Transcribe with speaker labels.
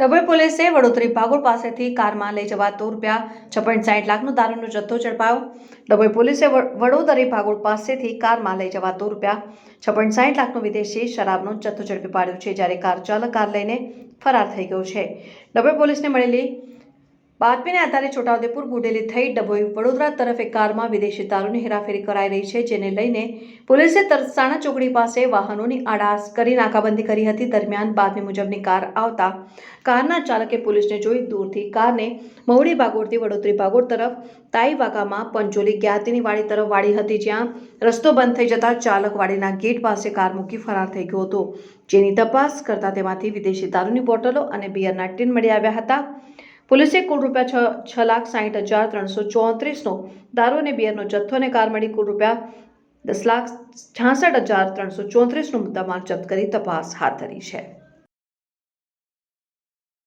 Speaker 1: ડભોઈ પોલીસે વડોદરી ભાગોળ પાસેથી કારમાં લઈ જવાતો ₹6.60 લાખનો દારૂનો જથ્થો ઝડપાયો। ડભોઈ પોલીસે વડોદરી ભાગોળ પાસેથી કારમાં લઈ જવાતો ₹6.60 લાખનો વિદેશી શરાબનો જથ્થો ઝડપી પાડ્યો છે, જ્યારે કાર ચાલક કાર લઈને ફરાર થઈ ગયો છે। ડભોઈ પોલીસને મળેલી બાતમીને આધારે છોટાઉદેપુર બોડેલી થઈ ડભોઈ વડોદરા તરફ એક કારમાં વિદેશી દારૂની હેરાફેરી કરાઈ રહી છે, જેને લઈને પોલીસે તરસાણા ચોકડી પાસે વાહનોની આડાશ કરી નાકાબંધી કરી હતી। દરમિયાન બાતમી મુજબની કાર આવતા કારના ચાલકે પોલીસને જોઈ દૂરથી કારને મહુડી ભાગોળથી વડોદરી ભાગોળ તરફ તાઈવાગામાં પંચોલી જ્ઞાતિની વાડી તરફ વાળી હતી, જ્યાં રસ્તો બંધ થઈ જતા ચાલક વાડીના ગેટ પાસે કાર મૂકી ફરાર થઈ ગયો હતો, જેની તપાસ કરતા તેમાંથી વિદેશી દારૂની બોટલો અને બિયરના ટીન મળી આવ્યા હતા। પોલીસે કુલ ₹6,60,334નો દારૂ અને બિયરનો જથ્થો અને કાર મળી કુલ ₹10,66,334નો મુદ્દામાલ જપ્ત કરી તપાસ હાથ ધરી છે।